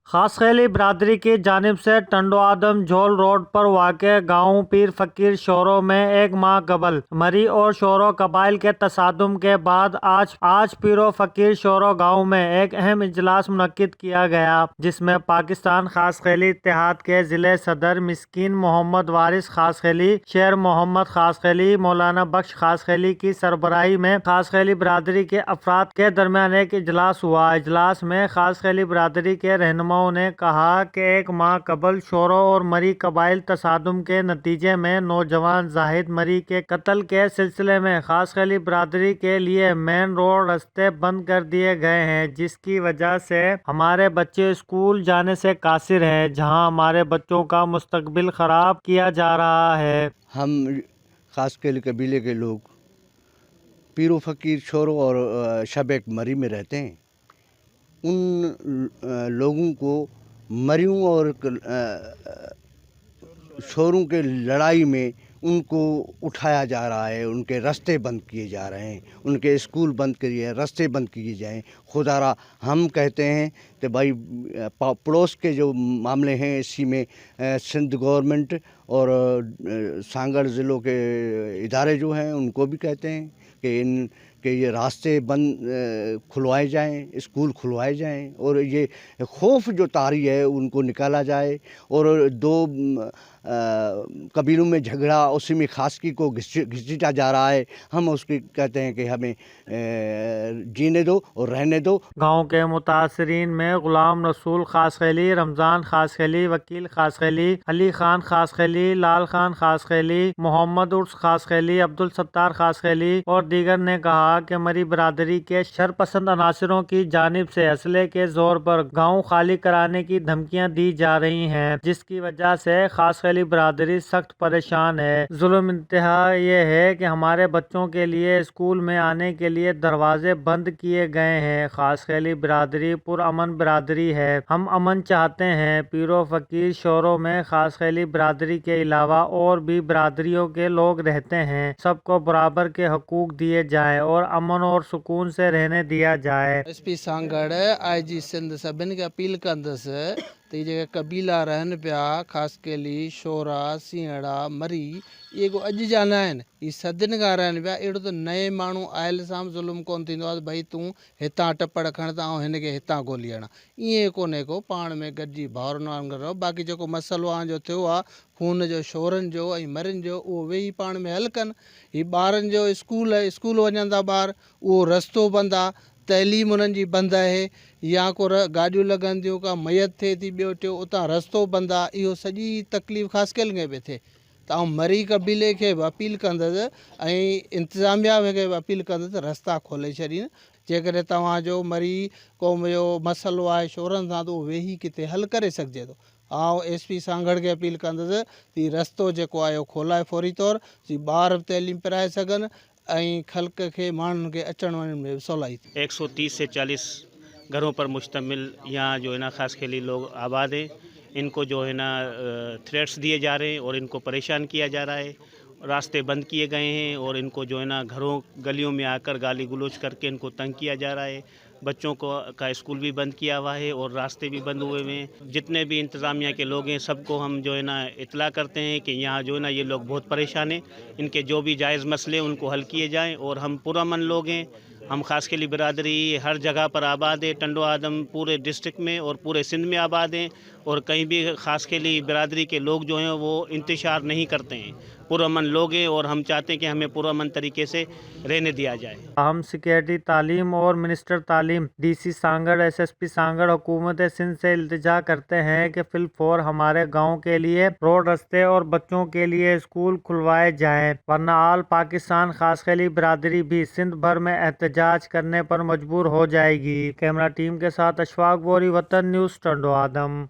खास खैली बिरादरी की जानिब से टंडो आदम झोल रोड पर वाक़ गाँव पीर फकीर शोरो में एक माह कबल मरी और शोरो कबाइल के तसादुम के बाद आज पीरो फकीर शोरो गाँव में एक अहम इजलास मुनक्किद किया गया, जिसमें पाकिस्तान खास खैली इत्तेहाद के ज़िले सदर मिस्कीन मोहम्मद वारिस खास खैली, शेर मोहम्मद खास खैली, मौलाना बख्श खास खैली की सरबराही में खास खैली बिरादरी के अफराद के दरमियान एक इजलास हुआ। इजलास में खास खैली बिरादरी के रहनुमाओं ने कहा कि एक माह कबल शोरो और मरी कबाइल तसादुम के नतीजे में नौजवान जाहिद मरी के कत्ल के सिलसिले में खास खैली बिरादरी के लिए मेन रोड रास्ते बंद कर दिए गए हैं, जिसकी वजह से हमारे बच्चे स्कूल जाने से कासिर हैं, जहां हमारे बच्चों का मुस्तकबिल खराब किया जा रहा है। हम खास खैली कबीले के लोग पीरो फकीर शोरो और शब मरी में रहते हैं। उन लोगों को मरियों और शोरों के लड़ाई में उनको उठाया जा रहा है, उनके रास्ते बंद किए जा रहे हैं, उनके स्कूल बंद किए, रास्ते बंद किए जाएं। खुदारा हम कहते हैं कि भाई पड़ोस के जो मामले हैं इसी में सिंध गवर्नमेंट और सांगड़ ज़िलों के इदारे जो हैं उनको भी कहते हैं कि ये रास्ते बंद खुलवाए जाएं, स्कूल खुलवाए जाएं और ये खौफ जो तारी है उनको निकाला जाए। और दो कबीलों में झगड़ा उसी में खासकी को घसीटा जा रहा है, हम उसकी कहते हैं कि हमें जीने दो और रहने दो। गाँव के मुतासरीन में गुलाम रसूल खास खैली, रमज़ान खास खैली, वकील खास खैली, अली खान खास खैली, लाल खान खास खैली, मोहम्मद उर्स खास खैली, अब्दुल सत्तार खास खैली और दीगर ने कहा कि मरी बिरादरी के शरपसंद अनासरों की जानिब से असले के जोर पर गाँव खाली कराने की धमकियाँ दी जा रही हैं, जिसकी वजह से खास खैली बिरादरी सख्त परेशान है। जुल्म इंतहा ये है कि हमारे बच्चों के लिए स्कूल में आने के लिए दरवाजे बंद किए गए हैं। खास खैली बिरादरी पुरअमन बिरादरी है, हम अमन चाहते हैं। पीरो फकीर शोरो में खास खैली बिरादरी के अलावा और भी बिरादरियों के लोग रहते हैं, सबको बराबर के हकूक दिए जाएं और अमन और सुकून से रहने दिया जाए। SP सांगड़ IG सिंध सभिनि खे अपील कंदसि त ये जेके कबीला रहनि पिया ख़ासि खैली शोरा सिंहड़ा मरी इहे को अॼु जा न आहिनि, इहे सदियुनि खां रहनि पिया। अहिड़ो त नए माण्हू आयल सां ज़ुल्म कोन थींदो आहे भई तूं हितां टपड़ खण त ऐं हिन खे हितां गोली हणां, ईअं कोन्हे को। पाण में गॾिजी भाउरनि वांगुरु रहो। बाक़ी जेको मसइलो जो थियो आहे खून जो शोरनि जो ऐं मरियुनि जो, उहो वेही पाण में हल कनि। हीअ ॿारनि जो स्कूल वञनि था ॿार, उहो रस्तो बंदि आहे, तइलीम उन्हनि जी बंदि आहे, या को गाॾियूं लॻनि थियूं, का मयत थिए थी, ॿियो टियों, उतां रस्तो बंदि आहे। इहो सॼी तकलीफ़ ख़ासि खैली खे पई थिए। त आउं मरी कबीले खे बि अपील कंदसि ऐं इंतिज़ामिया खे बि अपील कंदसि रस्ता खोले छॾीनि। जेकॾहिं तव्हांजो मरी क़ौम जो मसइलो आहे शोरनि सां, त उहो वेही किथे हल करे सघिजे थो। SP सांगड़ खे अपील कंदसि त रस्तो जेको आहे उहो खोलाए फौरी तौर, ॿार बि तइलीम पिराए सघनि ऐं ख़ल्क़ के माण्हुनि खे अचण वञण में सवलाई थी। 130 से 40 घरों पर मुश्तमिल यहाँ जो है ना खास खैली लोग आबाद हैं। इनको जो है ना थ्रेट्स दिए जा रहे हैं और इनको परेशान किया जा रहा है, रास्ते बंद किए गए हैं और इनको जो है ना घरों गलियों में आकर गाली गलौज करके इनको तंग किया जा रहा है। बच्चों का स्कूल भी बंद किया हुआ है और रास्ते भी बंद हुए हुए हैं। जितने भी इंतज़ामिया के लोग हैं सबको हम जो है ना इतला करते हैं कि यहाँ जो है ना ये लोग बहुत परेशान हैं, इनके जो भी जायज़ मसले उनको हल किए जाएँ। और हम पुरअमन लोग हैं, हम खास खैली बिरादरी हर जगह पर आबाद है, टंडो आदम पूरे डिस्ट्रिक्ट में और पूरे सिंध में आबाद हैं और कहीं भी खास खैली बिरादरी के लोग जो हैं वो इंतशार नहीं करते हैं, पुरअमन लोग हैं और हम चाहते हैं कि हमें पुरअमन तरीके से रहने दिया जाए। हम सिक्योरिटी तालीम और मिनिस्टर तालीम DC सांगड़ SSP सांगड़ हुकूमत सिंध से इल्तिजा करते हैं कि फिलफौर हमारे गाँव के लिए रोड रास्ते और बच्चों के लिए स्कूल खुलवाए जाएं, वरना आल पाकिस्तान खास खैली बिरादरी भी सिंध भर में एहतजाज करने पर मजबूर हो जाएगी। कैमरा टीम के साथ अशफाक बोरी, वतन न्यूज़, टंडो आदम।